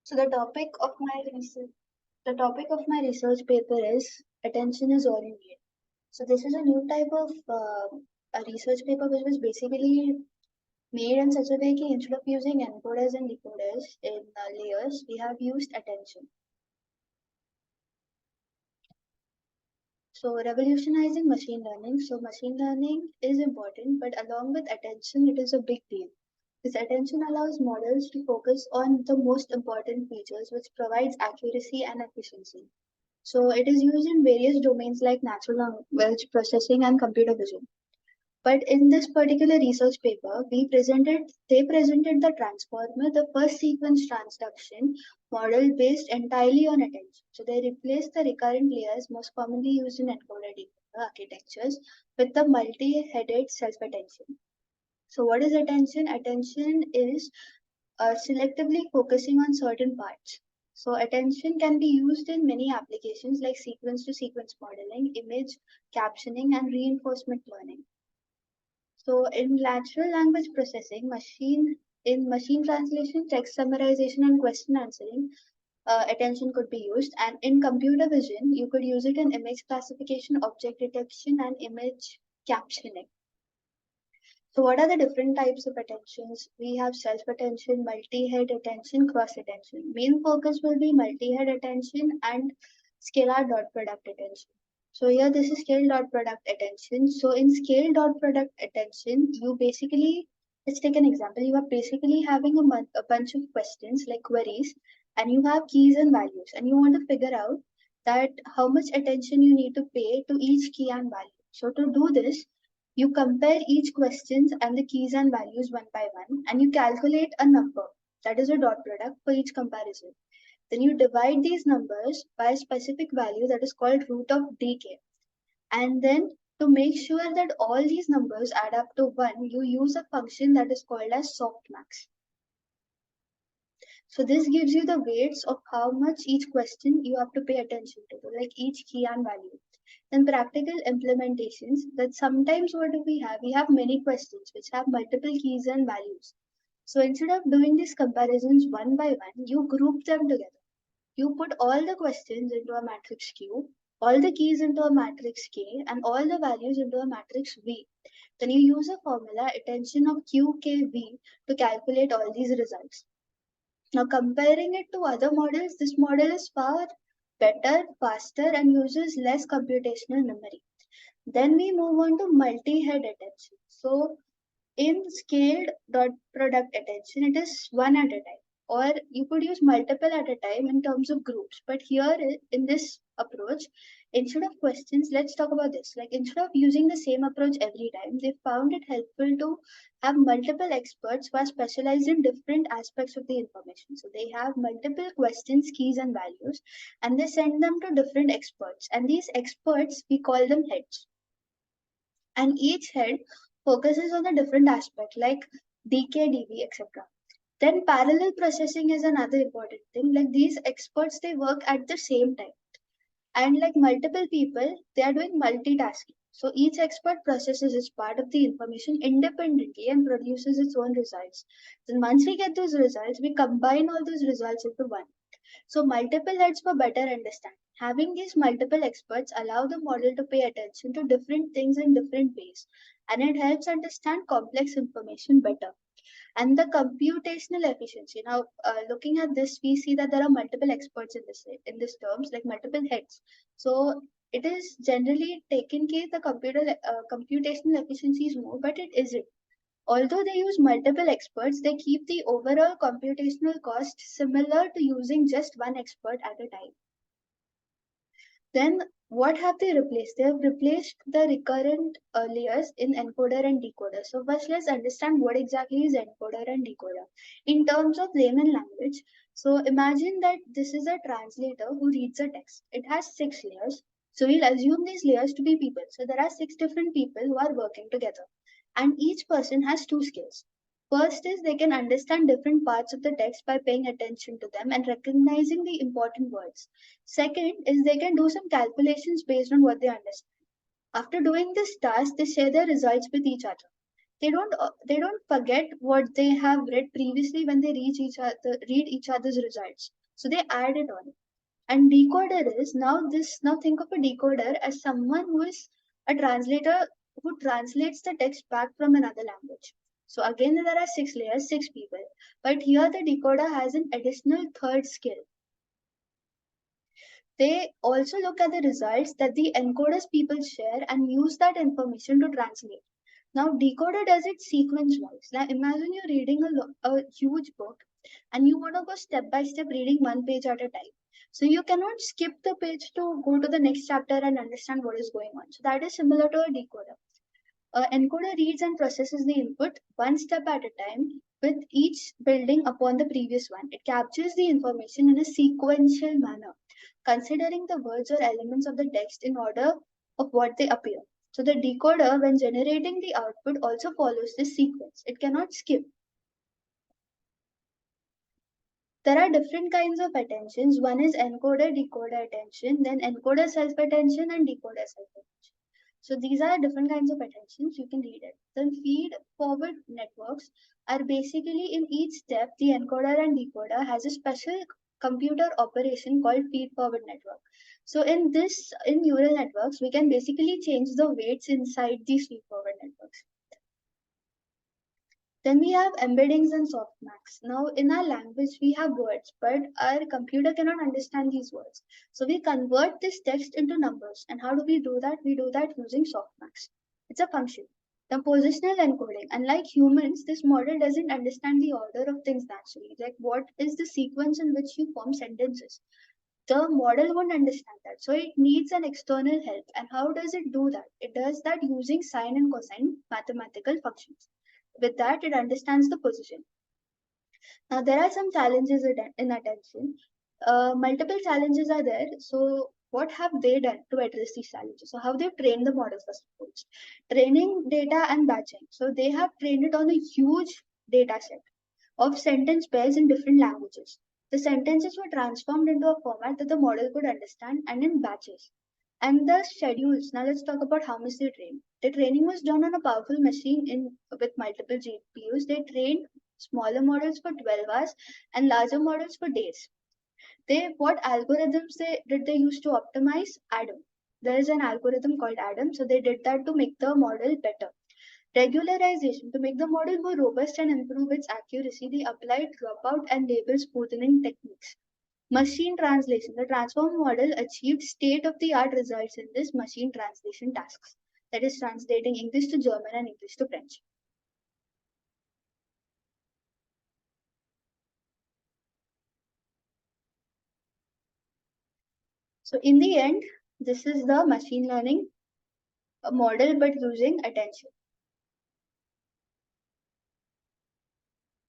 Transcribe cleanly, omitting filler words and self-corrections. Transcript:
So the topic of my research paper is attention is all you need. So this is a new type of a research paper which was basically made in such a way that instead of using encoders and decoders in layers, we have used attention. So revolutionizing machine learning. So machine learning is important, but along with attention, it is a big deal. This attention allows models to focus on the most important features, which provides accuracy and efficiency. So it is used in various domains like natural language processing and computer vision. But in this particular research paper, they presented the transformer, the first sequence transduction model based entirely on attention. So they replaced the recurrent layers most commonly used in encoder decoder architectures with the multi-headed self-attention. So what is attention? Attention is selectively focusing on certain parts. So attention can be used in many applications like sequence to sequence modeling, image captioning, and reinforcement learning. So in natural language processing, machine translation, text summarization, and question answering, attention could be used. And in computer vision, you could use it in image classification, object detection, and image captioning. So what are the different types of attentions? We have self-attention, multi-head attention, cross-attention. Main focus will be multi-head attention and scalar dot product attention. So here this is scale dot product attention. So in scale dot product attention, let's take an example. You are basically having a bunch of questions like queries, and you have keys and values, and you want to figure out that how much attention you need to pay to each key and value. So to do this, you compare each questions and the keys and values one by one, and you calculate a number, that is a dot product for each comparison. Then you divide these numbers by a specific value that is called root of decay. And then to make sure that all these numbers add up to 1, you use a function that is called as softmax. So this gives you the weights of how much each question you have to pay attention to, like each key and value. Then practical implementations, that sometimes what do we have? We have many questions which have multiple keys and values. So instead of doing these comparisons one by one, you group them together. You put all the questions into a matrix Q, all the keys into a matrix K, and all the values into a matrix V. Then you use a formula attention of QKV to calculate all these results. Now, comparing it to other models, this model is far better, faster, and uses less computational memory. Then we move on to multi-head attention. So, in scaled dot product attention, it is one at a time, or you could use multiple at a time in terms of groups. But here in this approach, instead of questions, let's talk about this. Like instead of using the same approach every time, they found it helpful to have multiple experts who are specialized in different aspects of the information. So they have multiple questions, keys, and values, and they send them to different experts. And these experts, we call them heads, and each head focuses on a different aspect like DK, DV, etc. Then parallel processing is another important thing. Like these experts, they work at the same time. And like multiple people, they are doing multitasking. So each expert processes its part of the information independently and produces its own results. Then once we get those results, we combine all those results into one. So multiple heads for better understanding. Having these multiple experts allow the model to pay attention to different things in different ways, and it helps understand complex information better. And the computational efficiency. Now, looking at this, we see that there are multiple experts in this terms, like multiple heads. So it is generally taken case the computational efficiency is more, but it isn't. Although they use multiple experts, they keep the overall computational cost similar to using just one expert at a time. Then what have they replaced? They have replaced the recurrent layers in encoder and decoder. So first let's understand what exactly is encoder and decoder. In terms of layman language, so imagine that this is a translator who reads a text. It has 6 layers. So we'll assume these layers to be people. So there are 6 different people who are working together. And each person has 2 skills. First is they can understand different parts of the text by paying attention to them and recognizing the important words. Second is they can do some calculations based on what they understand. After doing this task, they share their results with each other. They don't forget what they have read previously when they read each other's results. So they add it on. And decoder is now think of a decoder as someone who is a translator who translates the text back from another language. So again, there are 6 layers, 6 people. But here the decoder has an additional third skill. They also look at the results that the encoders people share and use that information to translate. Now, decoder does it sequence wise. Now, imagine you're reading a huge book and you want to go step by step reading one page at a time. So, you cannot skip the page to go to the next chapter and understand what is going on. So, that is similar to a decoder. Encoder reads and processes the input one step at a time, with each building upon the previous one. It captures the information in a sequential manner, considering the words or elements of the text in order of what they appear. So the decoder, when generating the output, also follows this sequence. It cannot skip. There are different kinds of attentions. One is encoder decoder attention, then encoder self attention, and decoder self attention. So these are different kinds of attentions. You can read it. Then feed forward networks are basically in each step, the encoder and decoder has a special computer operation called feed forward network. So in neural networks, we can basically change the weights inside these feed forward networks. Then we have embeddings and softmax. Now, in our language, we have words, but our computer cannot understand these words. So we convert this text into numbers. And how do we do that? We do that using softmax. It's a function. The positional encoding. Unlike humans, this model doesn't understand the order of things naturally. Like what is the sequence in which you form sentences? The model won't understand that. So it needs an external help. And how does it do that? It does that using sine and cosine mathematical functions. With that, it understands the position. Now, there are some challenges in attention. Multiple challenges are there. So, what have they done to address these challenges? So, how they've trained the model first of all. Training data and batching. So, they have trained it on a huge data set of sentence pairs in different languages. The sentences were transformed into a format that the model could understand and in batches. And the schedules. Now let's talk about how much they trained. The training was done on a powerful machine with multiple GPUs. They trained smaller models for 12 hours and larger models for days. What algorithms they use to optimize? Adam. There is an algorithm called Adam, so they did that to make the model better. Regularization. To make the model more robust and improve its accuracy, they applied dropout and label smoothing techniques. Machine translation. The transform model achieved state-of-the-art results in this machine translation tasks. That is translating English to German and English to French. So in the end, this is the machine learning model but using attention.